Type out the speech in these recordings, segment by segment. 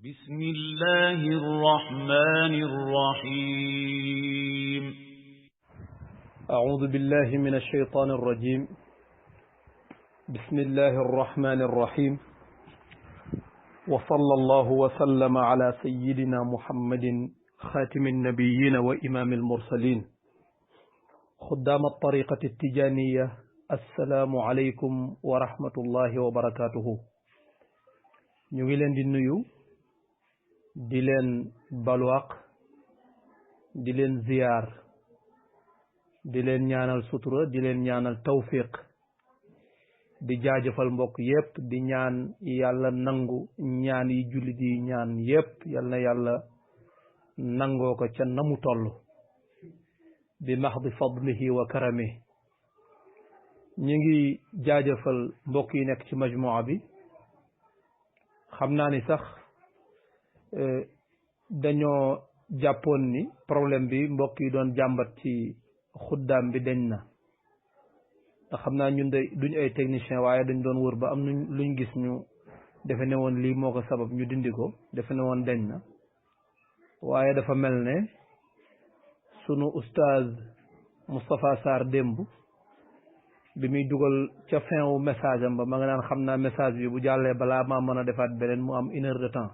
بسم الله الرحمن الرحيم أعوذ بالله من الشيطان الرجيم. بسم الله الرحمن الرحيم. وصلى الله وسلم على سيدنا محمد خاتم النبيين وإمام المرسلين خدام الطريقة التجانية. السلام عليكم ورحمة الله وبركاته. ñu ngi leen di nuyu di leen balwaq di leen ziyaar di leen ñaanal sutura di leen ñaanal tawfiq di jaajëfal mbokk yépp di ñaan yàlla nangu ñaan yi jullit yi ñaan yépp yal na yàlla nangoo ko ca namu toll bi maxdi fadlihi wa karamihi. ñu ngi jaajëfal mbokk yi nekk ci majmua bi. xam naa ni sax dañoo jàppoon ni problème bi mbokk yi doon jàmbat ci xuddaam bi dañ na te xam naa ñun de duñ ay technicien waaye dañ doon wër ba am luñ gis ñu defe ne woon lii moo ko sabab ñu dindi ko defe ne woon dañ na waaye dafa mel ne sunu oustaz Moustapha Sarr démb bi muy dugal ca fin wu message am ba ma nga naan xam naa message bi bu jàllee balaa maa mën a defaat beneen mu am 1 heure de temps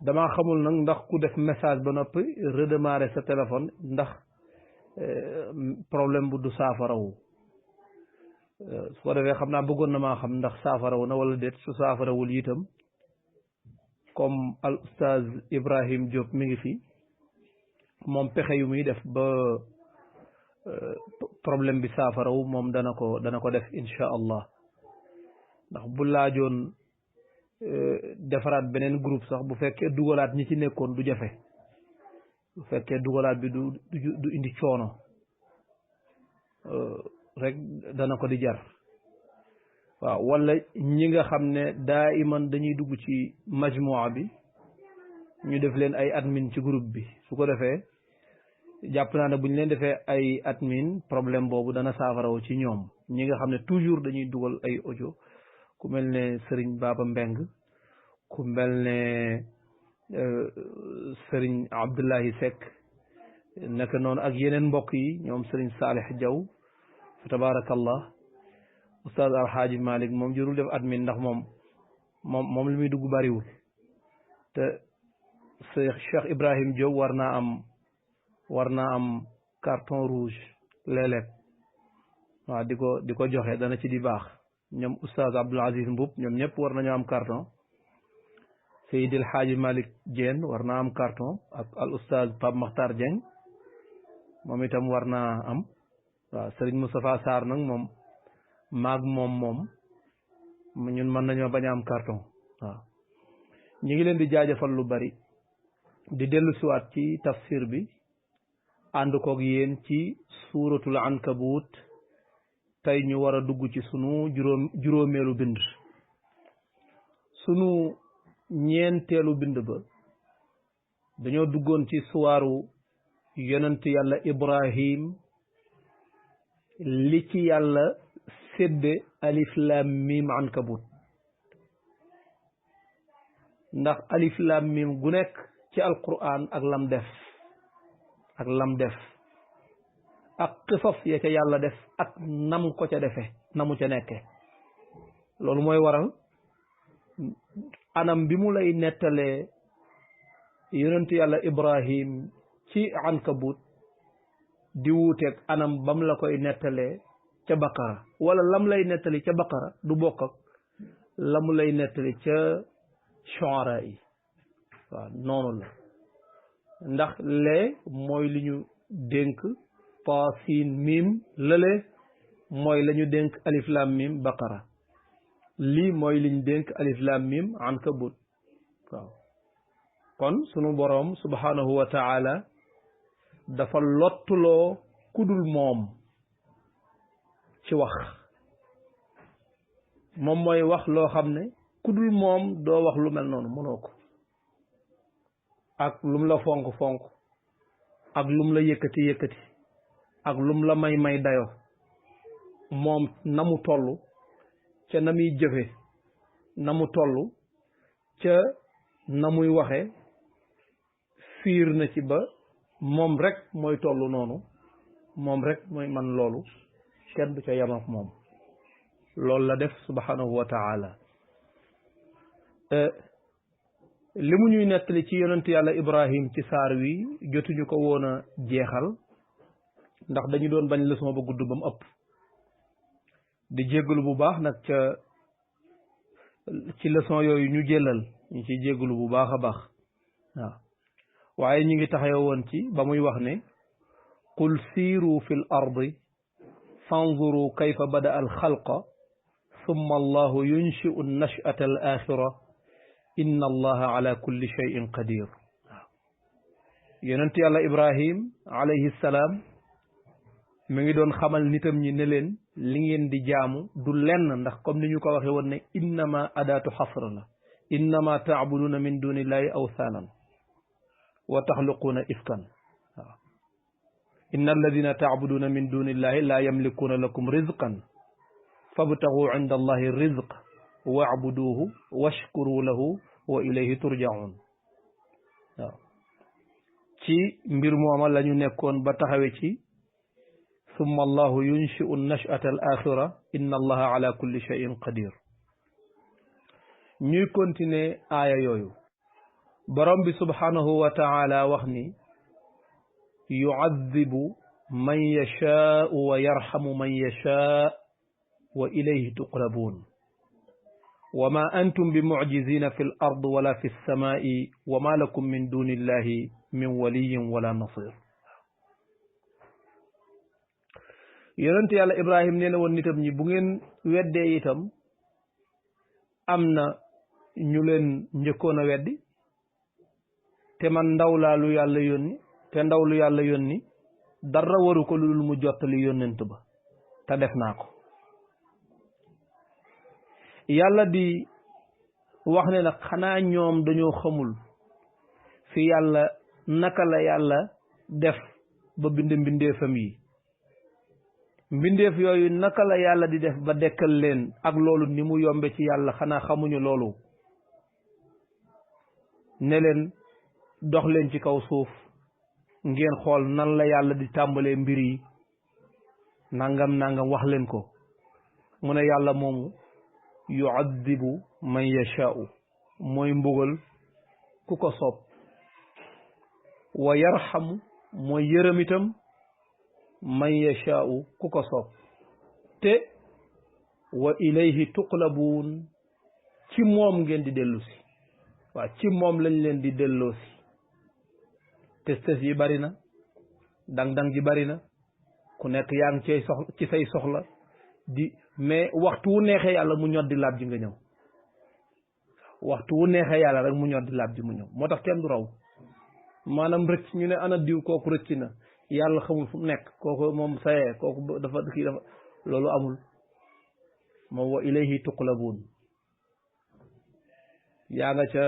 damaa xamul nag ndax ku def message ba noppi redémarrer sa téléphone ndax problème bu du saafarawu su ko defee xam naa bëggoon na maa xam ndax saafarawu na wala déet. su saafarawul itam comme al oustaz Ibrahim Diop mi ngi fi moom pexe yu muy def ba problème bi saafarawu moom dana ko def insha allah ndax bu laajoon defaraat beneen groupe sax bu fekkee dugalaat ñi ci nekkoon du jafe bu fekkee dugalaat bi du indi coono rek dana ko di jar waaw wala ñi nga xam ne daa iman dañuy dugg ci majmua bi ñu def leen ay admin ci groupe bi su ko defee jàpp naa ne bu ñu leen defee ay admin problème boobu dana saafarawu ci ñoom ñi nga xam ne toujours dañuy dugal ay audio ku mel ne Serigne Baba Mbeng ku mel ne Serigne Abdullahi Seck naka noonu ak yeneen mbokk yi ñoom Serigne Salih Diaw fa tabarakallah Oustaz Alhaaji Malick moom jërul def admin ndax moom li muy dugg bariwul te Cheikh Ibrahim Diaw war naa am carton rouge léeg-léeg waaw di ko joxe dana ci di baax ñoom oustaz Abdoul Aziz Mboub ñoom ñëpp war nañoo am carton. Seydil Hadji Malick Diène war naa am carton ak al oustaz Pape Makhtar Dieng moom itam war naa am waaw Serigne Moustapha Sarr nag moom maag moom ñun mën nañoo bañ a am carton waaw. ñu ngi leen di jaajëfal lu bari di dellu siwaat ci tafsir bi ànd koog yéen ci suuratul ankabut tey ñu war a dugg ci sunu juróomeelu bind. sunu ñeenteelu bind ba dañoo duggoon ci suwaaru yonent yàlla Ibrahim li ci yàlla sédde alif lam mim ankabut ndax alif lam mim gu nekk ci alquran ak lam def ak qisas ya ca yàlla def ak nam ko ca defe namu ca nekke loolu mooy waral anam bi mu lay nettalee yonent yàlla Ibrahim ci ankabut di wuuteeg anam bam la koy nettalee ca baqara wala lam lay nettali ca baqara du bokk ak lamu lay nettali ca shuara yi waaw noonu la ndax lee mooy li ñu dénk taasin mim lële mooy la ñu dénk alif lam mim baqara lii mooy li ñu dénk alif lam mim ankabut waaw kon sunu boroom subhanahu wa taala dafa lottuloo kudul moom ci wax moom mooy wax loo xam ne kudul moom doo wax lu mel noonu mënoo ko ak lum la fonk ak lum la yëkkati ak lum la may dayo moom na mu toll ca na muy jëfe na mu toll ca na muy waxe fiir na ci ba moom rek mooy tollu noonu moom rek mooy man loolu kenn du ca yam ak moom loolu la def subhanahu wa taala li mu ñuy nettali ci yonent yàlla Ibrahim ci saar wi jotuñu ko woon a jeexal ndax dañu doon bañ leçon ba gudd ba mu ëpp di jéggalu bu baax nag ca ci leçon yooyu ñu jëlal ñu ci jéggalu bu baax a baax waaw waaye ñu ngi taxaw woon ci ba muy wax ne qul siiru fi l ardi fanzuru kayfa bada al xalqa summa allahu yunshi'u nash'ata al axira inna allaha ala kulli shay'in qadir waaw yonent yàlla Ibrahim alayhi salaam mi ngi doon xamal nitam ñi ne leen li ngeen di jaamu du lenn ndax comme ni ñu ko waxee woon ne innama adaatu xasra la innama taabuduuna min dunillahi awthaanan wa taxluquuna ifkan waaw inna alladina taabuduuna min dunillahi la yamlikuuna lakum rizqan fabtagu inda allahi rizq wa'buduuhu washkuru lahu wa ilayhi turjaun waaw ci mbir mooma la ñu nekkoon ba taxawe ci summa allahu yunshi'u nash'ata al axira inna allaha ala kulli shay'in qadir ñuy continuer aaya yooyu borom bi subhanahu wa taala wax ni yu'adhibu man yashaa'u wa yarhamu man yashaa' wa ilayhi tuqrabun wa ma antum bi mu'jizina fi l ard wala fi lsamaa'i wa ma lakum min duni illahi min waliyin wala nasir yonent yàlla Ibrahim nee na woon nitam ñi bu ngeen weddee itam am na ñu leen njëkkoon a weddi te man ndaw laa lu yàlla yónni te ndaw lu yàlla yónni dara waru ko lu dul mu jottali yónnent ba te def naa ko yàlla di wax ne nag xanaa ñoom dañoo xamul fi yàlla naka la yàlla def ba bind mbindeefam yi mbindeef yooyu naka la yàlla di def ba dekkal leen ak loolu ni mu yombe ci yàlla xanaa xamuñu loolu ne leen dox leen ci kaw suuf ngeen xool nan la yàlla di tàmbalee mbir yi nangam nangam wax leen ko mu ne yàlla moomu yu'adhibu man yashaa'u mooy mbugal ku ko soob wa yarhamu mooy yërëm itam man yashaa'u ku ko soob te wa ilayhi tuqlabuun ci moom ngeen di dellu si waaw ci moom lañ leen di delloo si testes yi bari na dang-dang ji bari na ku nekk yaa ngi cay soxla ci say soxla di mais waxtu wu neexee yàlla mu ñoddi laab ji nga ñëw waxtu wu neexee yàlla rek mu ñoddi laab ji mu ñëw moo tax kenn du raw maanaam rëcc ñu ne ana diw kooku rëcc na yàlla xamul fu mu nekk kooku moom sayee kooku dafa kii dafa loolu amul moom wa ilayhi tuqlabuun yaa nga ca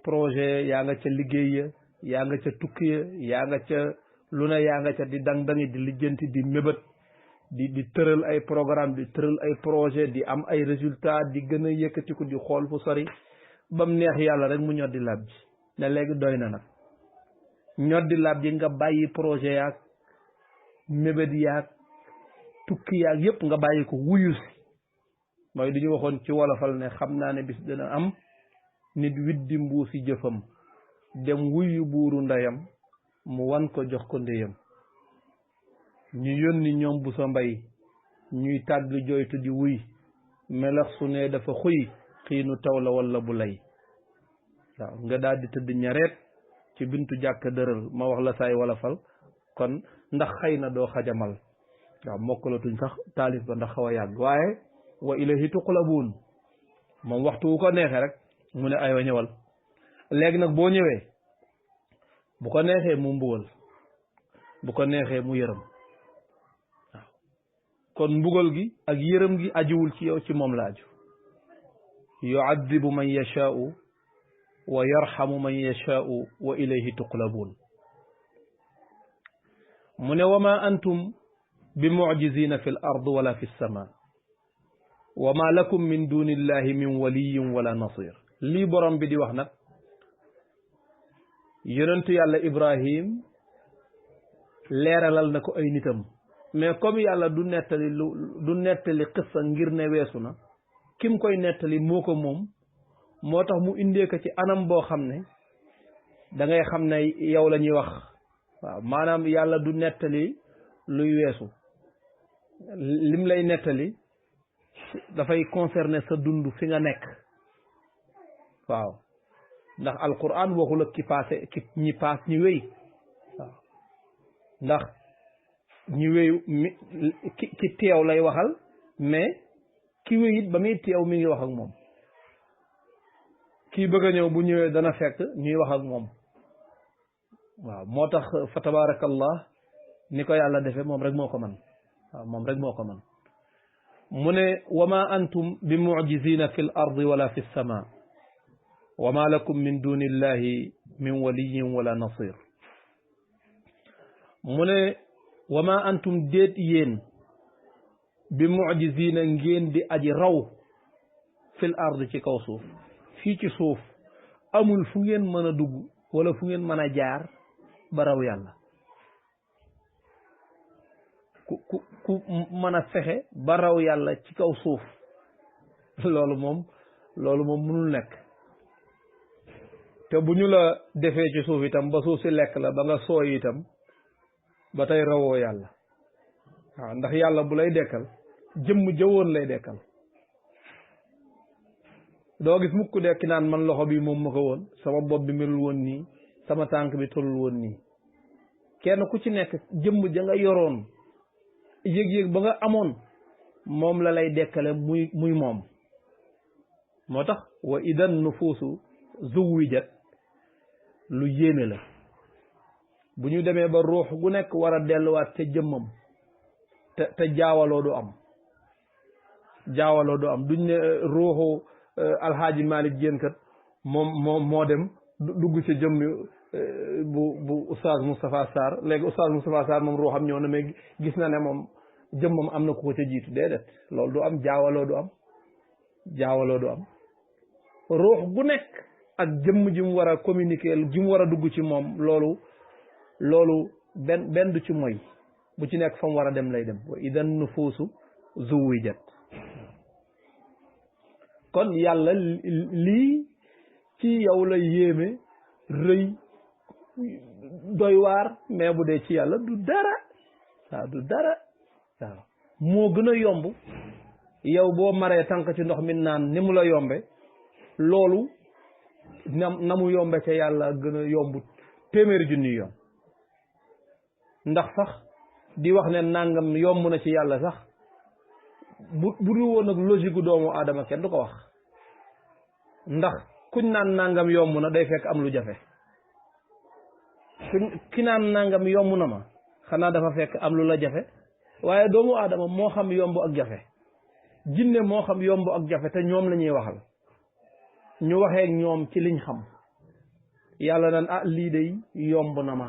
projet yaa nga ca liggéey ya yaa nga ca tukki ya yaa nga ca lu ne yaa nga ca di dang-dangi di lijjanti di mébét di tëral ay programme di tëral ay projet di am ay résultat di gën a yëkkatiku di xool fu sori ba mu neex yàlla rek mu ñoddi laab ji ne léegi doy na nag ñoddi laab ji nga bàyyi projet yaag mébét yaag tukki yaag yépp nga bàyyi ko wuyu si mooy du ñu waxoon ci wolofal ne xam naa ne bis dina am nit widdi mbuusi jëfam dem wuyu buuru ndeyam mu wan ko jox ko ndeyam ñu yónni ñoom bu sa mbay ñuy tàgg jooytu di wuy melax su ne dafa xuy xiinu taw la walla bu lay waaw nga daal di tëdd ñareet ci bintu jàkk dëral ma wax la saay wolofal kon ndax xëy na doo xajamal waaw mokkalatuñ sax taalif ba ndax xaw a yàgg waaye wa ilayhi tuqlabuun moom waxtu wu ko neexee rek mu ne aywa ñëwal léegi nag boo ñëwee bu ko neexee mu mbugal bu ko neexee mu yërëm waaw kon mbugal gi ak yërëm gi ajuwul ci yow ci moom la aju yu'adhibu man yashaa'u wa yarhamu man yashaa'u wa ilayhi tuqlabuun mu ne wa ma antum bi mu'jizina fi l ard wala fi lsama wa ma lakum min duni illahi min waliyin wala nasir lii borom bi di wax nag yonentu yàlla Ibrahim leeralal na ko ay nitam mais comme yàlla du nettali xissa ngir ne weesu na kim koy nettali moo ko moom moo tax mu indee ko ci anam boo xam ne da ngay xam ne yow la ñuy wax waaw maanaam yàlla du nettali luy weesu lim lay nettali dafay concerner sa dund fi nga nekk waaw ndax alquran waxul ak ki passé ñi paas ñi wéy waaw ndax ñi wéyu ki teew lay waxal mais ki wéy it ba muy teew mi ngi wax ak moom kii bëgg a ñëw bu ñëwee dana fekk ñuy wax ak moom waaw moo tax fa tabarakallah ni ko yàlla defee moom rek moo ko man waaw moom rek moo ko man mu ne wa ma antum bi mu'jizina fi l ardi wala fi lsama wa ma lakum min duni illahi min waliyin wala nasir mu ne wa ma antum déet yéen bi mu'jizina ngeen di aji raw fi l ardi ci kaw suuf fii ci suuf amul fu ngeen mën a dugg wala fu ngeen mën a jaar ba raw yàlla ku mën a fexe ba raw yàlla ci kaw suuf loolu moom mënul nekk te bu ñu la defee ci suuf itam ba suuf si lekk la ba nga sooy itam ba tey rawoo yàlla waaw ndax yàlla bu lay dekkal jëmm jëwoon lay dekkal doo gis mukk dekki naan man loxo bi moom ma ko woon sama bopp bi melul woon nii sama tànk bi tolul woon nii kenn ku ci nekk jëmm ja nga yoroon yëg-yëg ba nga amoon moom la lay dekkale muy moom moo tax wa idan nufuusu zuwijat lu yéeme la bu ñu demee ba ruux gu nekk war a delluwaat ca jëmmam te jaawaloo du am duñ ne ruuxu alxaaji Malick Diène kat moom moo dem dugg ci jëmmi bu oustaz Moustapha Sarr léegi oustaz Moustapha Sarr moom ruuxam ñëw na mais gis na ne moom jëmmam am na ku ko ca jiitu déedéet loolu du am jaawaloo du am ruux gu nekk ak jëmm ji mu war a communiquer ji mu war a dugg ci moom loolu benn du ci moy bu ci nekk fa mu war a dem lay dem wa idan nufuusu zuwijat kon yàlla lii ci yow la yéeme rëy doy waar mais bu dee ci yàlla du dara waaw moo gën a yomb yow boo maree tànk ci ndox mi naan ni mu la yombe loolu na mu yombe ca yàlla gën a yomb téeméeri junni yoon ndax sax di wax ne nangam yomb na ci yàlla sax bu dul woon nag logique gu doomu aadama kenn du ko wax ndax kuñ naan nangam yomb na day fekk am lu jafe ki naan nangam yomb na ma xanaa dafa fekk am lu la jafe waaye doomu aadama moo xam yomb ak jafe jinne moo xam yomb ak jafe te ñoom la ñuy waxal ñu waxee ak ñoom ci liñ xam yàlla naan ah lii de yomb na ma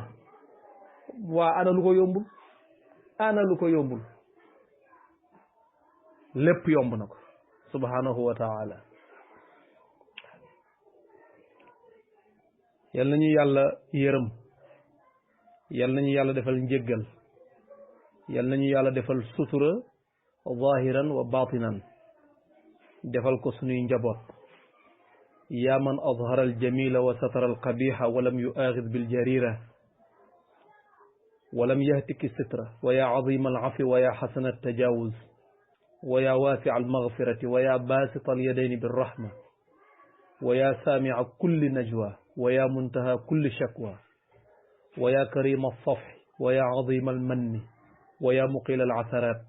waa ana lu ko yombul lépp yomb na ko subhanahu wa taala yal nañu yàlla yërëm yal nañu yàlla defal njéggal yal nañu yàlla defal sutura zahiran wa batinan defal ko sunuy njaboot yaa man azhara aljamila wa satara alqabiha wa lam yuaxid biljarira wa lam yahtiki sitra wa ya azima alafi wa ya xasana altajawuz wa ya waasica almaghfirati wa ya basita alyadayni birrahma wa ya saamica kulli najwa wa ya muntaha kulli shakwa wa ya karima alsafhi wa ya azima almanni wa ya muqila alcasarat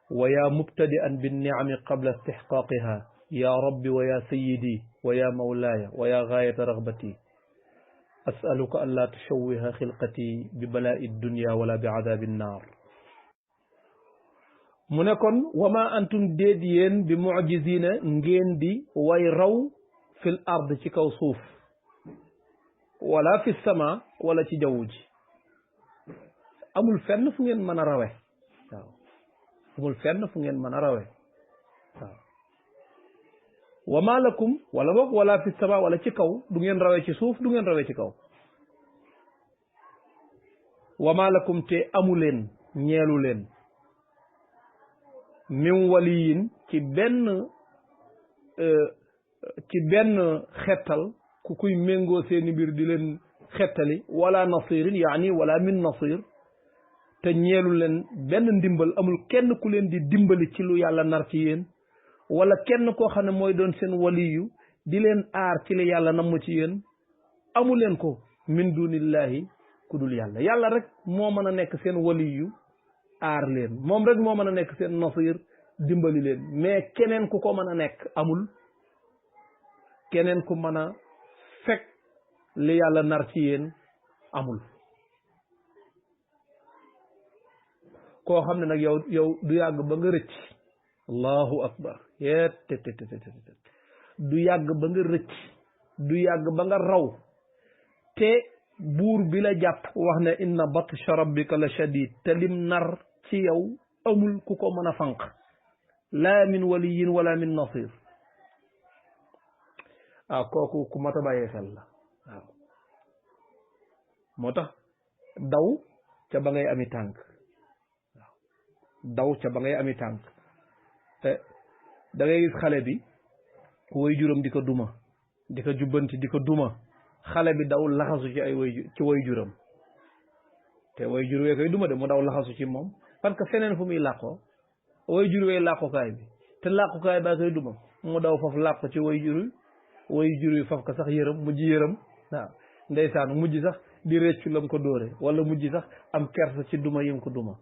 wa ya mubtadi'an binnicami qabla istixqaaqiha ya rabbi wa ya sayyidi wa ya mawlaaya wa ya gaayata ragbati asaluka an laa tushawwiha xilqati bi balaa'i dunya wala bi cadaabi nnaar mu ne kon wa ma antum déet yéen bi mucjizina ngeen di way raw fil ard ci kaw suuf wala fi sama wala ci jaww ji amul fenn fu ngeen mën a rawe waaw amul fenn fu ngeen mën a rawe waaw wa ma lakum wala boog wala fi sama wala ci kaw du ngeen rawee ci suuf du ngeen rawee ci kaw wa ma lakum te amu leen ñeelu leen min waliyin ci benn xettal ku kuy méngoo seeni mbir di leen xettali wala nasirin yaani wala min nasir te ñeelu leen benn ndimbal amul kenn ku leen di dimbali ci lu yàlla nar ci yéen wala kenn koo xam ne mooy doon seen waliyu di leen aar ci li yàlla namm ci yéen amu leen ko min dunillahi ku dul yàlla yàlla rek moo mën a nekk seen waliyu aar leen moom rek moo mën a nekk seen nasir dimbali leen mais keneen ku ko mën a nekk amul keneen ku mën a fekk li yàlla nar ci yéen amul koo xam ne nag yow du yàgg ba nga rëcc allahu akbar du yàgg ba nga rëcc du yàgg ba nga raw te buur bi la jàpp wax ne inna batsha rabbika la shadid te lim nar ci yow amul ku ko mën a fanq laa min waliyin wala min nasir kooku ku mat a bàyyee xel la waaw moo tax daw ca ba ngay ami tànk waaw daw ca ba ngay ami tànk da ngay gis xale bi way juram di ko duma di ko jubbanti di ko duma xale bi daw laxasu ci way juram te way jur wee koy duma de mu daw laxasu ci moom parce que feneen fu muy làqoo way jur wee làqukaay bi te làqukaay baa koy duma mu daw foofu làqu ci way jur wi faf ko sax yërëm mujj yërëm waaw ndeysaan mujj sax di réccu lam ko dóore wala mujj sax am kersa ci duma yim ko duma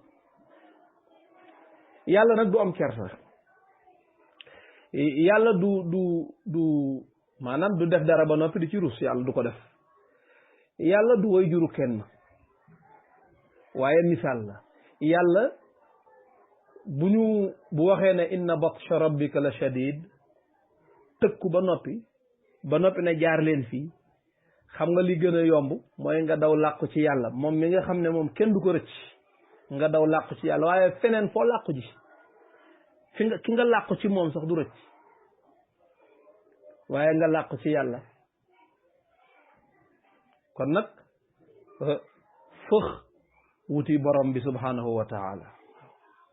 yàlla nag du am kersa yàlla du maanaam du def dara ba noppi di ci rus yàlla du ko def yàlla du way juru kenn waaye misaal la yàlla bu waxee ne inna batsha rabbika la shadid tëkku ba noppi ne jaar leen fii xam nga li gën a yomb mooy nga daw làqu ci yàlla moom mi nga xam ne moom kenn du ko rëcc nga daw làqu ci yàlla waaye feneen foo làqu ji ki nga làqu ci moom sax du rëcc waaye nga làqu ci yàlla kon nag fëx wuti borom bi subhanahu wa taala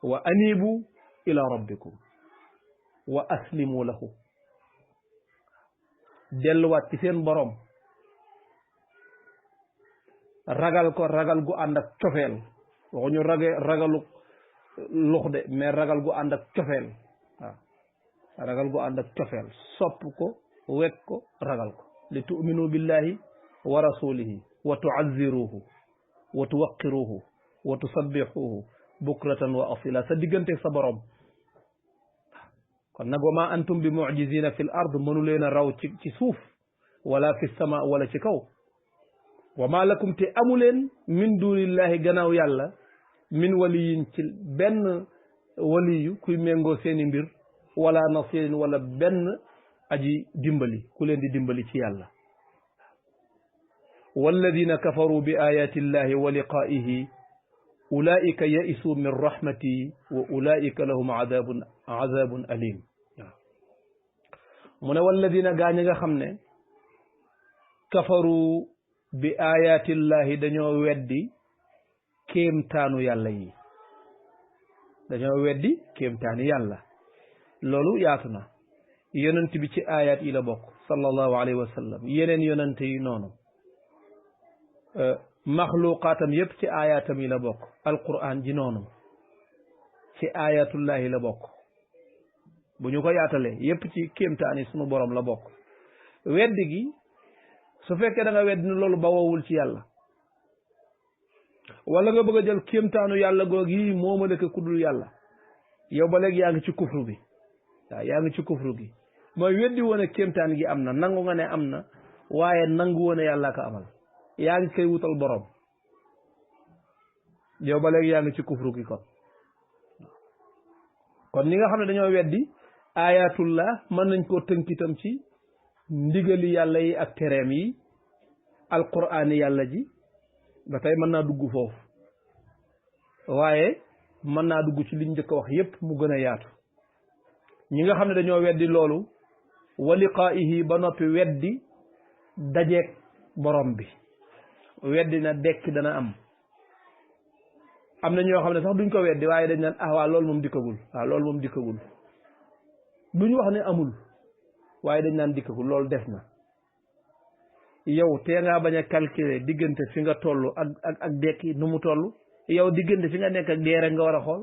wa anibu ila rabbikum wa aslimu lahu delluwaat ci seen borom ragal ko ragal gu ànd ak cofeel waxuñu ragalu lux de mais ragal gu ànd ak cofeel waaw ragal gu ànd ak cofeel sopp ko wekk ko ragal ko li tu'minu billahi wa rasulihi wa tu'azziruhu wa tuwaqqiruhu wa tusabbihuhu bukratan wa asila sa diggante sa borom kon nag wa ma antum bi mu'jizina fil ard mënu leen a raw ci suuf wala fi sama wala ci kaw wa ma lakum te amu leen min dunillahi gannaaw yàlla min waliyin ci benn waliyu kuy méngoo seeni mbir wala nasirin wala benn aji dimbali ku leen di dimbali ci yàlla walladina kafaru bi ayati llahi wa liqaa'ihi ulaika ya'isu min rahmati wa ulaika lahum azabun alim mu ne walladina gaañi nga xam ne kafaru bi ayati llahi dañoo weddi kéemtaanu yàlla yi dañoo weddi kéemtaani yàlla loolu yaatu na yonent bi ci ayat yi la bokk sallallahu alayhi wa sallam yeneen yonent yi noonu maxluqaatam yépp ci ayatam yi la bokk alquran ji noonu ci ayatullahi la bokk bu ñu ko yaatalee yépp ci kéemtaani sunu borom la bokk weddi gi su fekkee da nga weddi ni loolu bawowul ci yàlla wala nga bëgg a jël kéemtaanu yàlla goog yi moomale ko kuddul yàlla yow ba léegi yaa ngi ci kufru bi waaw yaa ngi ci kufru gi mooy weddi woon kéemtaan gi am na nangu nga ne am na waaye nangu woon yàlla ko amal yaa ngi koy wutal borom yow ba léegi yaa ngi ci kufru gi kon ñi nga xam ne dañoo weddi ayatullah mën nañ koo tënk itam ci ndigali yàlla yi ak tereem yi alquraani yàlla ji ba tey mën naa dugg foofu waaye mën naa dugg ci liñ njëkk a wax yépp mu gën a yaatu ñi nga xam ne dañoo weddi loolu wa liqaa'ihi ba noppi weddi dajeeg borom bi weddi na dekki dana am na ñoo xam ne sax duñ ko weddi waaye dañ naan waa loolu moom dikkagul loolu moom dikkagul duñ wax ne amul waaye dañ naan dikkagul loolu des na yow tee ngaa bañ a calculer diggante fi nga toll ak dekki nu mu toll yow diggante fi nga nekk ak dee rek nga war a xool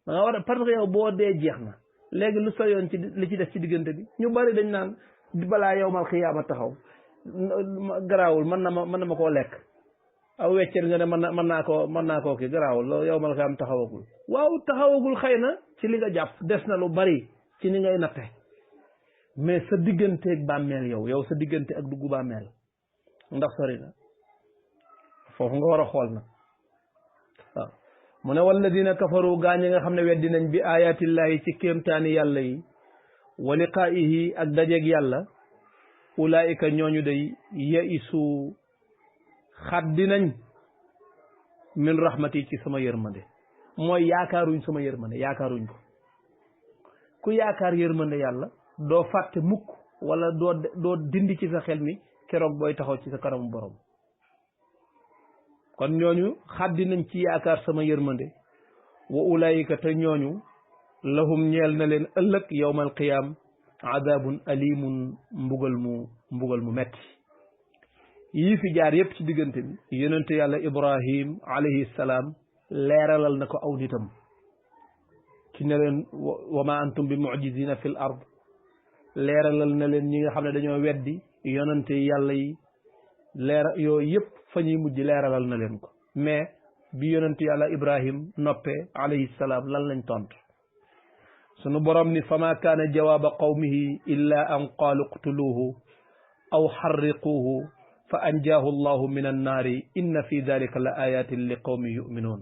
da nga war a parce que yow boo dee jeex na léegi lu sa yoon ci li ci def ci diggante bi ñu bari dañ naan balaa yowmal xiyaama taxaw garaawul mën na ma koo lekk aw weccet nga ne mën naa koo kii garaawul loolu yowmal xiyaama taxawagul waaw taxawagul xëy na ci li nga jàpp des na lu bari ci ni ngay natte mais sa digganteeg bàmmeel yow sa diggante ak duggu bàmmeel ndax sori na foofu nga war a xool nag waaw mu ne walladina kafaru gaañe nga xam ne weddi nañ bi ayatillahi ci kéemtaani yàlla yi wa liqaa'ihi ak dajeeg yàlla ulaika ñooñu day yaisu xaddi nañ min rahmati ci sama yërmande mooy yaakaaruñ sama yërmande yaakaaruñ ko ku yaakaar yërmande yàlla doo fàtte mukk wala doo dindi ci sa xel mi keroog booy taxaw ci sa kanamu borom kon ñooñu xaddi nañ ci yaakaar sama yërmande wa ulaayika te ñooñu lahum ñeel na leen ëllëg yawmal qiyaam adabun alimun mbugal mu metti yii fi jaar yépp ci diggante bi yonente yàlla ibrahim alayhi salaam leeralal na ko aw nitam ci ne leen wa ma antum bi mu'jizina fil ard leeralal na leen ñi nga xam ne dañoo weddi yonente yàlla yi yooyu yëpp fa ñuy mujj leeralal na leen ko mais bi yonente yàlla ibrahim noppee alayhi salaam lan lañ tontu sunu borom ni fama kaana jawaaba qawmihi illa an qaalu qtuluuhu aw xarriquuhu fa anjaahu allahu min annaari inna fi dalika la ayatin li qawmi yuminuun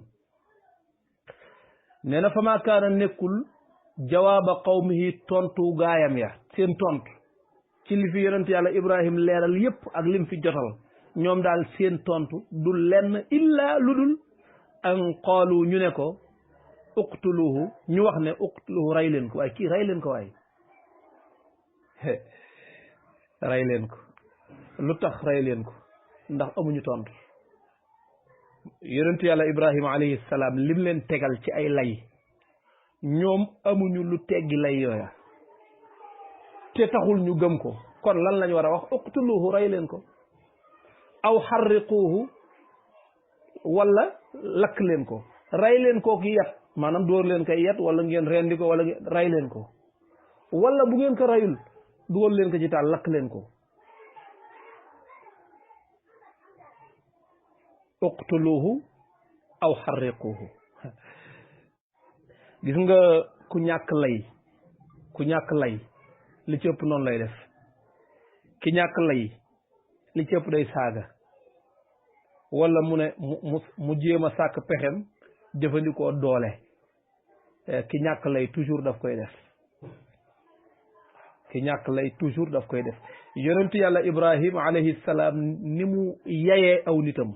nee na fama kaana nekkul jawaaba qawmihi tontu gaayam ya seen tontu ci li fi yonent yàlla ibrahim leeral yépp ak lim fi jotal ñoom daal seen tontu du lenn illa lu dul an qaalu ñu ne ko uqtuluhu ñu wax ne uqtuluhu rey leen ko waaye kii rey leen ko waaye rey leen ko lu tax rey leen ko ndax amuñu tontu yonent yàlla ibrahima alayhi salaam lim leen tegal ci ay lay ñoom amuñu lu teggi lay yooya te taxul ñu gëm ko kon lan lañ war a wax uqtuluhu rey leen ko aw xarriquuhu wala lakk leen ko rey leen ko ki yat maanaam dóor leen koy yat wala ngeen rendi ko wala rey leen ko wala bu ngeen ko reyul dugal leen ko ci taal lakk leen ko uqtuluhu aw xarriquuhu gis nga ku ñàkk lay li ci ëpp noonu lay def ki ñàkk lay li ci ëpp day saaga wala mu ne mu jéem a sàkk pexem jëfandikoo doole ki ñàkk lay toujours daf koy def ki ñàkk lay toujours daf koy def yonentu yàlla ibrahim alayhi salaam ni mu yayee aw nitam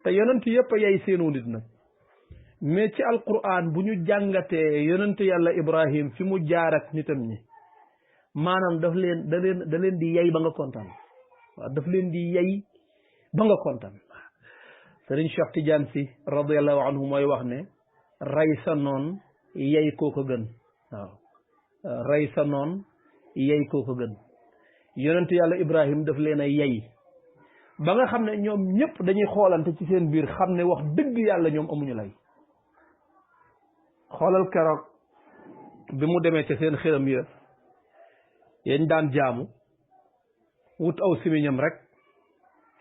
te yonent yëpp a yay seenu nit nag mais ci alquran bu ñu jàngatee yonentu yàlla ibrahim fi mu jaar ak nitam ñi maanaam da leen di yay ba nga kontaan waaw daf leen di yay ba nga kontaan Sëriñ Cheikh Tidiane Sy radiallahu anhu mooy wax ne rey sa noon yay koo ko gën waaw rey sa noon yay koo ko gën yonentu yàlla ibrahim daf leen a yay ba nga xam ne ñoom ñëpp dañuy xoolante ci seen biir xam ne wax dëgg yàlla ñoom amuñu lay xoolal keroog bi mu demee ca seen xiram ya yañ daan jaamu wut aw simiñam rek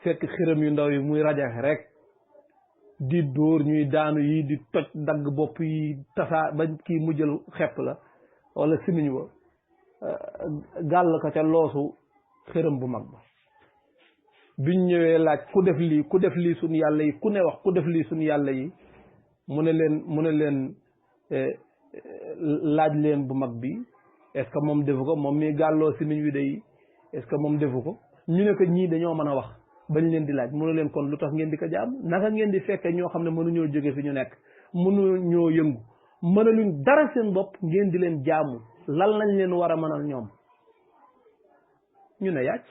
fekk xiram yu ndaw yi muy rajaxe rek di dóor ñuy daanu yi di toj dagg bopp yi tasaa ba kii mujjël xepp la wala simiñ wa gàll ko ca loosu xiram bu mag ba biñ ñëwee laaj ku def lii suñu yàlla yi ku ne wax ku def lii suñu yàlla yi mu ne leen laaj leen bu mag bi est-ce que moom defu ko moom mi gàlloo simiñ wi day est-ce que moom defu ko ñu ne ko ñii dañoo mën a wax bañ leen di laaj mu ne leen kon lu tax ngeen di ko jaam naka ngeen di fekke ñoo xam ne mënuñoo jóge fi ñu nekk mënuñoo yëngu mënaluñ dara seen bopp ngeen di leen jaamu lal nañ leen war a mënal ñoom ñu ne yàcc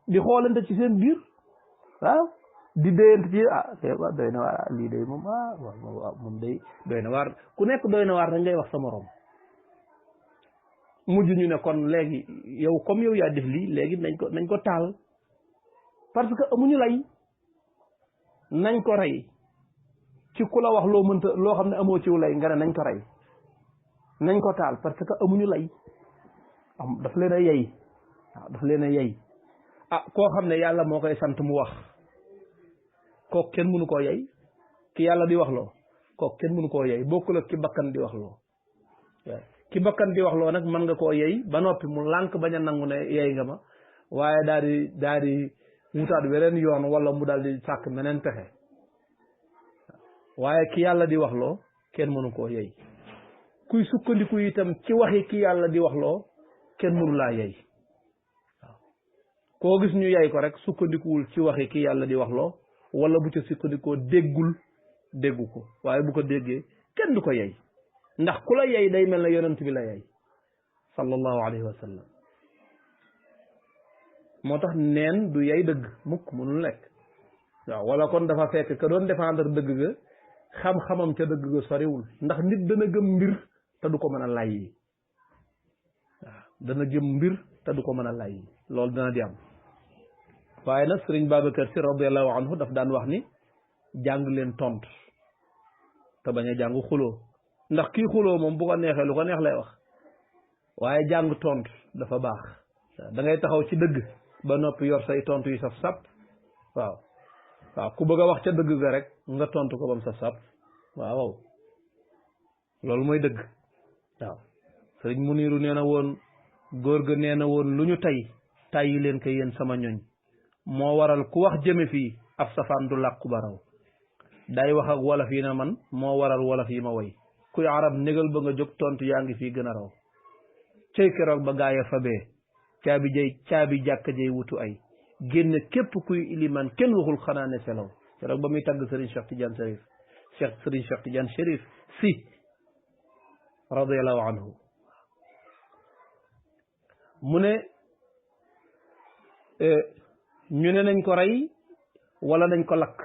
di xoolante ci seen biir waaw di déyante ci doy na waar lii day moom waaw moom day doy na waar ku nekk doy na waar rek ngay wax sa morom mujj ñu ne kon léegi yow comme yow yaa def lii léegi nañ ko taal parce que amuñu lay nañ ko rey ci ku la wax loo mënta loo xam ne amoo ciw lay nga ne nañ ko rey nañ ko taal parce que amuñu lay daf leen a yey waaw daf leen a yey koo xam ne yàlla moo koy sant mu wax kooku kenn mënu koo yey ki yàlla di wax loo kooku kenn mënu koo yey bokkul ak ki bakkan di wax loo ki bakkan di wax loo nag mën nga koo yey ba noppi mu lànk bañ a nangu ne yey nga ma waaye daal di wutaat weneen yoon wala mu daal di sàkk meneen pexe waaye ki yàlla di wax loo kenn mënu koo yey kuy sukkandiku itam ci waxi ki yàlla di wax loo kenn mënu laa yey waaw koo gis ñu yey ko rek sukkandikuwul ci waxi ki yàlla di wax loo wala bu ca sukkandikoo déggu ko waaye bu ko déggee kenn du ko yey ndax ku la yey day mel ne yonent bi la yey sallallahu alayhi wa sallam moo tax neen du yey dëgg mukk mënul nekk waaw wala kon dafa fekk ka doon défendre dëgg ga xam-xamam ca dëgg ga soriwul ndax nit dana gëm mbir te du ko mën a layyi waaw dana gëm mbir te du ko mën a layyi loolu dana di am waaye nag sëriñ Babacar Si radiallahu anhu daf daan wax ni jàng leen tontu te bañ a jàng xuloo ndax kii xuloo moom bu ko neexee lu ko neex lay wax waaye jàng tontu dafa baax da ngay taxaw ci dëgg ba noppi yor say tontu yu saf sap waaw ku bëgg a wax ca dëgg ga rek nga tontu ko ba mu saf sap waaw loolu mooy dëgg waaw sëriñ Muniru nee na woon góor ga nee na woon lu ñu tàyyi leen ko yéen sama ñoñ moo waral ku wax jëme fii ab safaan du làqu ba raw day wax ak wolof yi na man moo waral wolof yi ma woy kuy arab négal ba nga jóg tontu yaa ngi fii gën a raw cey keroog ba gaaya fabee caabi jàkka jey wutu ay génn képp kuy iliman kenn waxul xanaa ne selaw keroog ba muy tagg Serigne Cheikh Tidiane Serigne Cheikh Tidiane Chérif si radiallahu anhu mu ne ñu ne nañ ko rey wala nañ ko lakk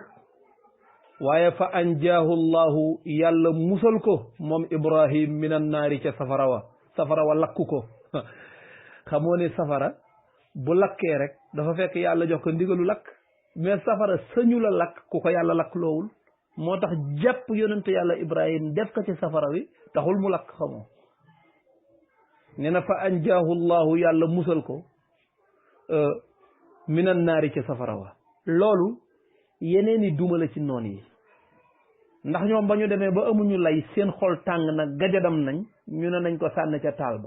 waaye fa anjaahu llahu yàlla musal ko moom Ibrahim min an naari ca safara wa lakku ko xamoo ne safara bu lakkee rek dafa fekk yàlla jox ko ndigalu lakk mais safara sañu la lakk ku ko yàlla lakk loowul moo tax jàpp yonente yàlla Ibrahim def ko ci safara wi taxul mu lakk xamoo nee na fa anjaahu llahu yàlla musal ko min an naari ca safara wa loolu yeneen i duma la ci noon yi ndax ñoom ba ñu demee ba amuñu lay seen xol tàng nag gajadam nañ ñu ne nañ ko sànni ca taal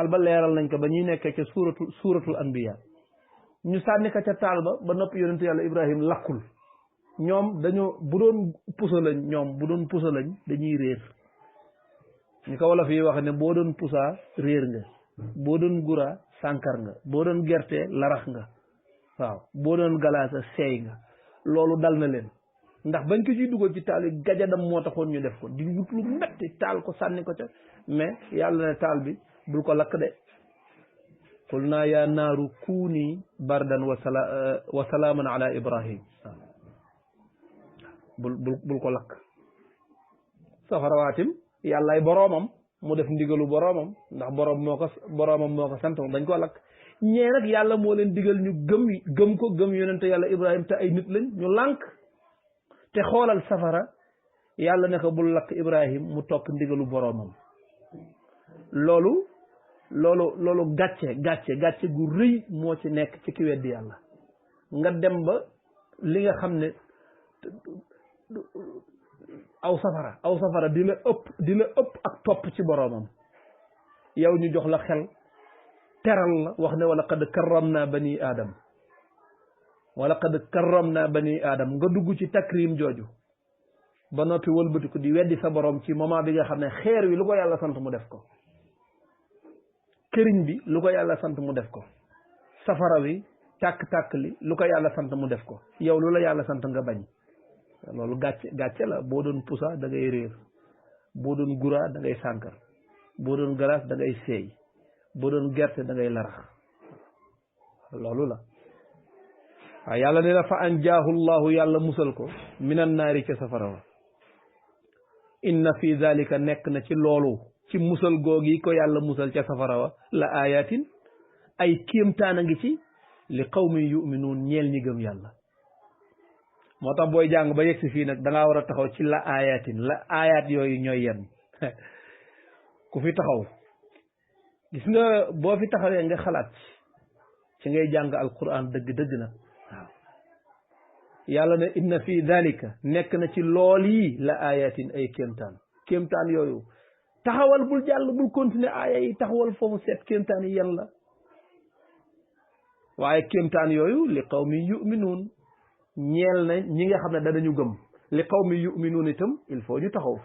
ba leeral nañ ko ba ñuy nekkee ca suuratul anbiya ñu sànni ko ca taal ba noppi yonentu yàlla Ibrahim lakkul ñoom dañoo bu doon pusa lañ dañuy réer ñu ko wolof yi wax ne boo doon pusaa réer nga boo doon gura sànkar nga boo doon gerte larax nga waaw boo doon galaasa seey nga loolu dal na leen ndax bañ ko ciy dugal ci taal yi gajadam moo taxoon ñu def ko di wut lu metti taal ko sànni ko ca mais yàlla ne taal bi bul ko lakk de qul naa yaa naaru kuuni bardan wa salaaman ala Ibrahim waaw bul ko lakk safara waatim yàllaay boroomam mu def ndigalu boroomam ndax boroomam moo ko sant dañ ko lakk ñee nag yàlla moo leen digal ñu gëm yonente yàlla Ibrahim te ay nit lañ ñu lànk te xoolal safara yàlla ne ko bul lakk Ibrahim mu topp ndigalu boroomam loolu gàcce gu rëy moo ci nekk ci ki weddi yàlla nga dem ba li nga xam ne aw safara di la ëpp ak topp ci boroomam yow ñu jox la xel teral la wax ne wala qad karramna bani aadam nga dugg ci takrim jooju ba noppi wëlbatiku di weddi sa borom ci moment bi nga xam ne xeer wi lu ko yàlla sant mu def ko këriñ bi lu ko yàlla sant mu def ko safara wi tàkk-tàkk li lu ko yàlla sant mu def ko yow lu la yàlla sant nga bañ loolu gàcce la boo doon pusa da ngay réer boo doon gura da ngay sànkar boo doon glace da ngay seey boo doon gerte da ngay larax loolu la waaw yàlla ne na fa anjaahu llahu yàlla musal ko minan naari ca safara wa inna fi dalika nekk na ci loolu ci musal googi ko yàlla musal ca safara wa la ayatin ay kéemtaan a ngi ci li qawmin yuminuun ñeel ñi gëm yàlla moo tax booy jàng ba yegsi fii nag da ngaa war a taxaw ci la ayatin la ayat yooyu ñooy yenn ku fi taxaw gis nga boo fi taxawee nga xalaat ci ngay jàng alquran dëgg-dëgg na waaw yàlla ne inna fi dalika nekk na ci lool yi la ayatin ay kéemtaan yooyu taxawal bul jàll bul continuer aaya yi taxawal foofu seet kéemtaan yi yan la waaye kéemtaan yooyu li qawmi yuminuun ñeel na ñi nga xam ne danañu gëm li qawmi yuminuun itam il faut ñu taxaw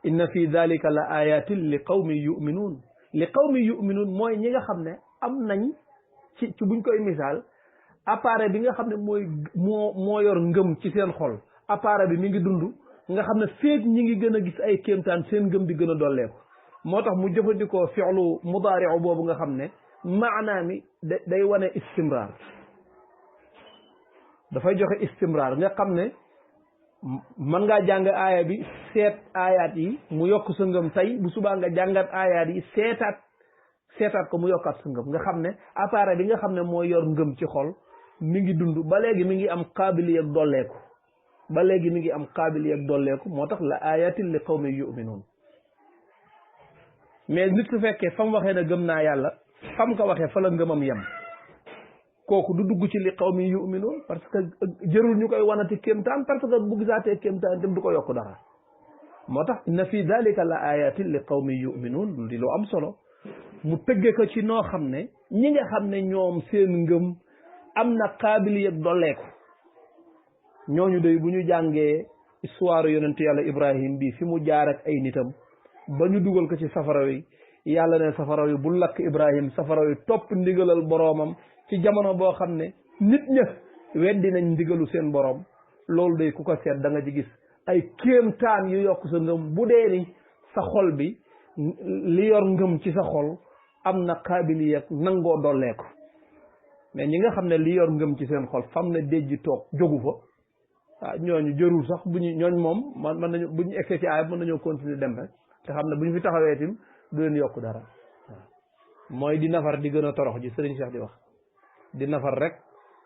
inna fi dalika la ayatin li qawmi yuminuun li qawmi yuminuun mooy ñi nga xam ne am nañ ci buñ koy misaal appareil bi nga xam ne moo yor ngëm ci seen xol appareil bi mi ngi dund nga xam ne feeg ñi ngi gën a gis ay kéemtaan seen ngëm di gën a dolleeku moo tax mu jëfandikoo fi'lu mudaari'u boobu nga xam ne maanaa mi day wane istimraar dafay joxe istimraar nga xam ne mën ngaa jàng aaya bi seet aayaat yi mu yokk sa ngëm tey bu subaa nga jàngat aayaat yi seetaat ko mu yokkaat sa ngëm nga xam ne appareil bi nga xam ne mooy yor ngëm ci xol mi ngi dund ba léegi mi ngi am qaabiliya ak dolleeku ba léegi mi ngi am qaabiliya ak dolleeku moo tax la ayatin li qawmi yuminuun mais nit su fekkee fa mu waxee ne gëm naa yàlla fam ko waxee fa la ngëmam yem kooku du dugg ci li qawmi yuminuun parce que jërul ñu koy wanati kéemtaan parce que bu gisaatee kéemtaan dem du ko yokk dara moo tax inna fi dalika la ayatin li qawmi yuminuun di lu am solo mu tëgge ko ci noo xam ne ñi nga xam ne ñoom seen ngëm am na qaabiliyat dolleeku ñooñu doy bu ñu jàngee histoire yonent yàlla Ibrahim bi fi mu jaar ak ay nitam ba ñu dugal ko ci safara wi yàlla ne safara wi bu lakk Ibrahim safara wi topp ndigalal boroomam ci jamono boo xam ne nit ña weddi nañ ndigalu seen boroom loolu day ku ko seet da nga ci gis ay kéemtaan yu yokk sa ngëm bu dee ni sa xol bi li yor ngëm ci sa xol am na qaabiliya nangoo dolleeku mais ñi nga xam ne li yor ngëm ci seen xol fam na déjji toog jógu fa waaw ñooñu jërul sax bu ñu ñooñ moom mën nañu bu ñu egsee ci aay mën nañoo continuer dem rek te xam ne bu ñu fi taxawee tim du leen yokk dara waaw mooy di nafar di gën a torox ji Sëriñ Cheikh di wax di nafar rek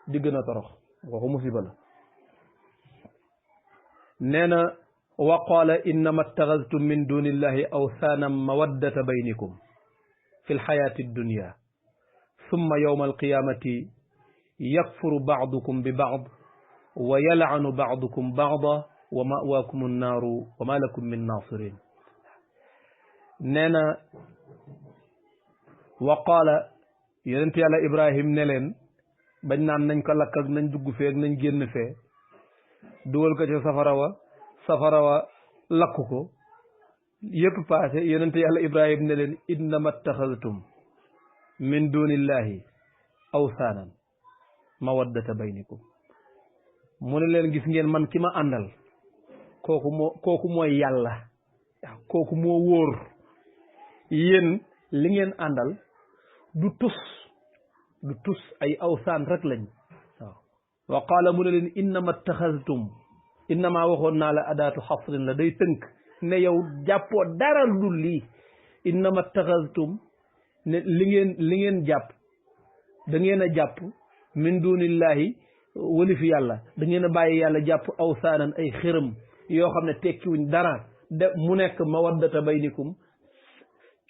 di gën a torox kooku musiba la nee na wa qaala innama ittaxadtum min dunillahi awthaanan mawaddata baynikum fi lxayaati dunya summa yawma alqiyamati yakfuru ba'dukum bi ba'd wa yal'anu ba'dukum ba'da wa ma'waakum annaaru wa ma lakum min naasirin nee na wa qaala yonent yàlla Ibrahim ne leen bañ naan nañ ko lakk ak nañ dugg fee ak nañ génn fee dugal ko ca safara wa lakk ko yëpp passé yonent yàlla Ibrahim ne leen innama ittaxadtum min dunillahi awsaanan mawaddata baynikum mu ne leen gis ngeen man ki ma àndal kooku mooy yàlla waaw kooku moo wóor yéen li ngeen àndal du tus ay awsaan rek lañ waaw wa qaala mu ne leen innama taxastum innama waxoon naa la adaatu xasrin la day tënk ne yow jàppoo dara dul lii innama taxastum ne li ngeen jàpp da ngeen a jàpp min dunillahi wali fi yàlla da ngeen a bàyyi yàlla jàpp awsaanan ay xërëm yoo xam ne tekkiwuñ dara de mu nekk mawaddata baynikum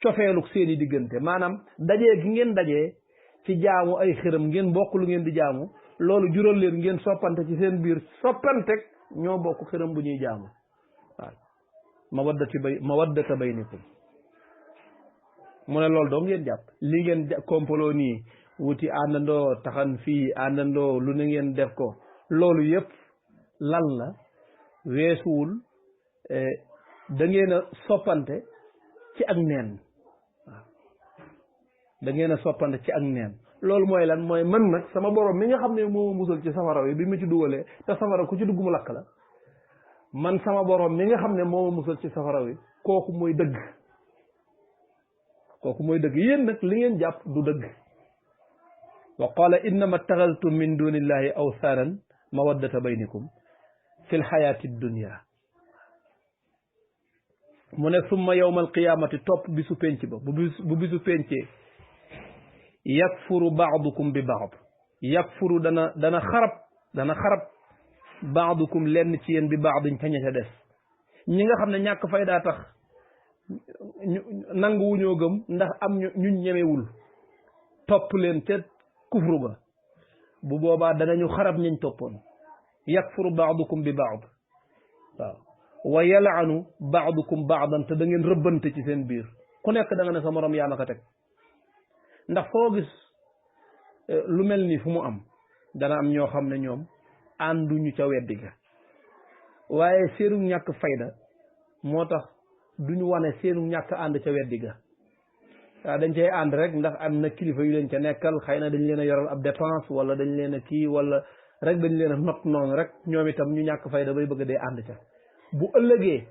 cofeeluk seeni diggante maanaam dajee gi ngeen dajee ci jaamu ay xërëm ngeen bokk lu ngeen di jaamu loolu jural leen ngeen soppante ci seen biir soppanteg ñoo bokk xërëm bu ñuy jaamu waaw mawaddata baynikum mu ne loolu doo ngeen jàpp li ngeen kompaloo nii wuti àndandoo taxan fii àndandoo lu ne ngeen def ko loolu yëpp lan la weesuwul da ngeen a soppante ci ak neen waaw da ngeen a soppante ci ak neen loolu mooy lan mooy man nag sama borom mi nga xam ne moo musal ci safara wi bi mu ci dugalee te safara ku ci dugg mu lakk la man sama borom mi nga xam ne moo musal ci safara wi kooku mooy dëgg kooku mooy dëgg yéen nag li ngeen jàpp du dëgg wa qala innama taxaltum min dunillahi awsaanan mawaddata baynikum fi lxayaati dunia mu ne summa yawma alqiyamati topp bisu penc ba bu bisu pencee yakfuru baadukum bi baad yakfuru dana xarab baadukum lenn ci yéen bi baadin ca ña ca des ñi nga xam ne ñàkk faydaa tax nangu wuñoo gëm ndax am ñuñ ñemewul topp leen ca kufru ga bu boobaa danañu xarab ñañ toppoon yakfuru baadukum bi baad waaw wa yalaanu baadukum baadan te da ngeen rëbbante ci seen biir ku nekk da nga ne sa morom yaa ma ko teg ndax foo gis lu mel ni fu mu am dana am ñoo xam ne ñoom ànduñu ca weddi ga waaye seenu ñàkk fayda moo tax duñu wane seenu ñàkk ànd ca weddi ga waaw dañ cay ànd rek ndax am na kilifa yu leen ca nekkal xëy na dañ leen a yoral ab dépense wala dañ leen a kii wala rek dañ leen a not noonu rek ñoom itam ñu ñàkk fayda bay bëgg dee ànd ca bu ëllëgee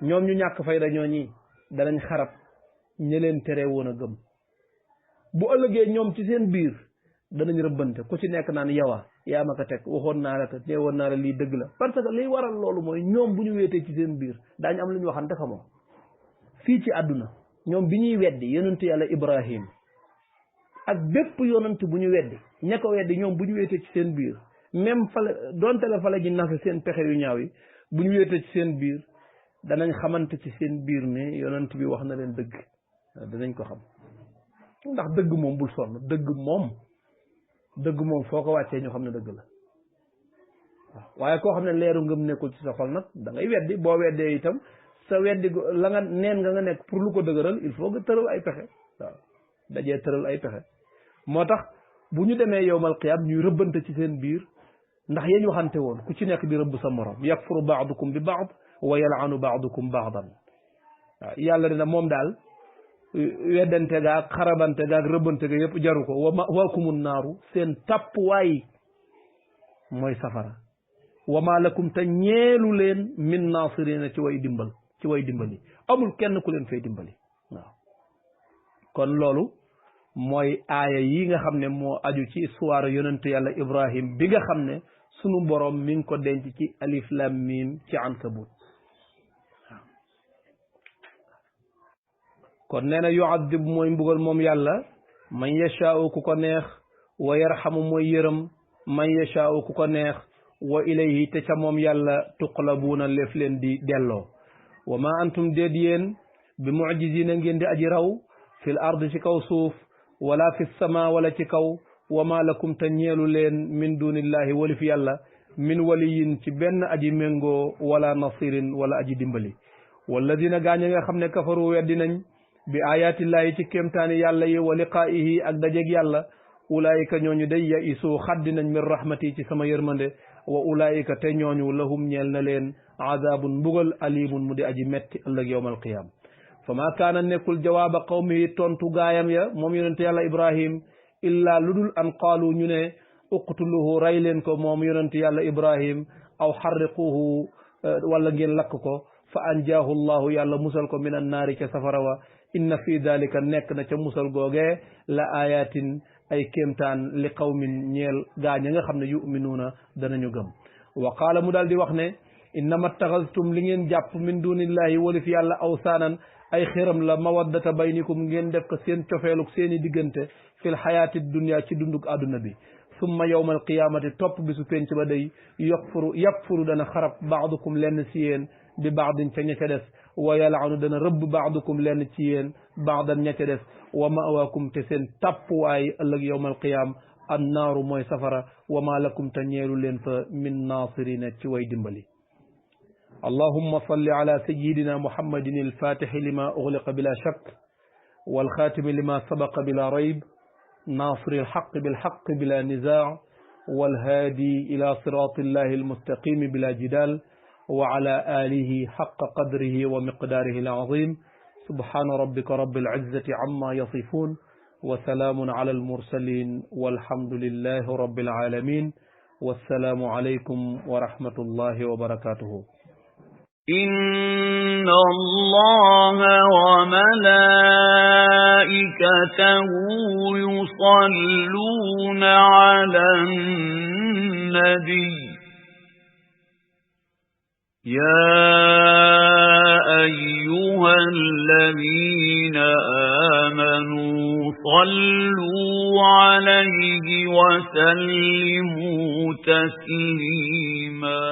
ñoom ñu ñàkk fayda ñooñi danañ xarab ña leen tere woon a gëm bu ëllëgee ñoom ci seen biir danañ rëbbante ku ci nekk naan yawa yaa ma ko teg waxoon naa la ko nee woon naa la lii dëgg la parce que liy waral loolu mooy ñoom bu ñu wéetee ci seen biir daañu am lu ñu waxante fa moom fii ci àdduna ñoom bi ñuy weddi yonent yàlla Ibrahim ak bépp yonent bu ñu weddi ña ko weddi ñoom bu ñu wéetee ci seen biir même fale donte la fale ji nase seen pexe yu ñaaw yi bu ñu wéetee ci seen biir danañ xamante ci seen biir ne yonent bi wax na leen dëgg danañ ko xam ndax dëgg moom bul sonn dëgg moom foo ko wàccee ñu xam ne dëgg la waaw waaye koo xam ne leeru ngëm nekkul ci sa xol nag da ngay weddi boo weddee itam sa weddi la nga neen nga nekk pour lu ko dëgëral il faut nga tëral ay pexe waaw dajee tëral ay pexe moo tax bu ñu demee yowmal qiyaam ñuy rëbbante ci seen biir ndax yéen waxante woon ku ci nekk di rëbb sa morom yakfuru baadukum bi baad wa yalaanu baadukum baadan waaw yàlla dina moom daal weddante gaag xarabante gaag rëbbante ga yëpp jaru ko wa ma'waakumun naaru seen tàppwaay mooy safara wa maa lakum te ñeelu leen min naasirina ci way dimbali amul kenn ku leen fay dimbali waaw kon loolu mooy aaya yi nga xam ne moo aju ci histoire yonent yàlla Ibrahim bi nga xam ne sunu borom mi ngi ko denc ci alif lam mim ci ankabut kon nee na yuadib mooy mbugal moom yàlla man yashaa'u ku ko neex wa yarhamu mooy yërëm man yashaa'u ku ko neex wa ilayhi te ca moom yàlla tuqlabuuna leef leen di delloo wa ma antum déet yéen bi mu'jizina ngeen di aji raw fil ard ci kaw suuf wala fi sama wala ci kaw wa ma lakum te ñeelu leen min dunillahi walif yàlla min waliyin ci benn aji méngoo wala nasirin wala aji dimbali walladina gaañ nga xam ne kafaru weddi nañ bi ayatillahi ci kéemtaani yàlla yi wa liqaa'ihi ak dajeeg yàlla ulaayika ñooñu day ya isu xaddi nañ min rahmati ci sama yërmande wa ulaayika te ñooñu lahum ñeel na leen azabun mbugal alimun mu di aji metti ëllëg yawmal qiyaam fa maa kaana nekkul jawaaba qawmihi tontu gaayam ya moom yonente yàlla Ibrahim illaa lu dul an qaalu ñu ne uqtuluhu ray leen ko moom yonente yàlla Ibrahim aw xarriquhu wala ngeen lakk ko fa anjaahu llahu yàlla musal ko min annaari ca safara wa inna fi dalika nekk na ca musal googee la ayatin ay kéemtaan li qawmin ñeel gaañ nga xam ne yuminuuna danañu gëm wa qaala mu daal di wax ne innama taxastum li ngeen jàpp min dunillahi walif yàlla awsaanan ay xiram la mawaddata baynikum ngeen def ko seen cofeeluk seeni diggante fil xayaati dunya ci dunduk àdduna bi summa yawma alqiyamati topp bisu penc ba day yakfuru dana xarab baadukum lenn si yéen bi baadin ca ña ca des wa yalaanu dana rëbb baadukum lenn ci yéen baadan ña ca des wa ma'waakum te seen tàppuwaay ëllëg yawma alqiyam annaaru mooy safara wa ma lakum te ñeelu leen fa min naasirina ci way dimbali allahumma salli ala sayyidina muhammadin alfatixi lima uxliqa bila shak walxaatimi lima sabaqa bila rayb naasiri alxaq bilxaq bila nizaa walhaadi ila siraati illahi almustaqimi bila jidal wa ala alihi xaqa qadrihi wa miqdaarihi alazim subhaana rabbika rabbil izzati amma yasifun wa salaamun ala almursalin walhamdulillahi rabbil alamin wassalaamu alaykum wa rahmatullahi wa barakatuhu. اللَّهَ وَمَلَائِكَتَهُ يُصَلُّونَ عَلَى النَّبِيِّ يَا أَيُّهَا الَّذِينَ آمَنُوا صَلُّوا عَلَيْهِ وَسَلِّمُوا تَسْلِيمًا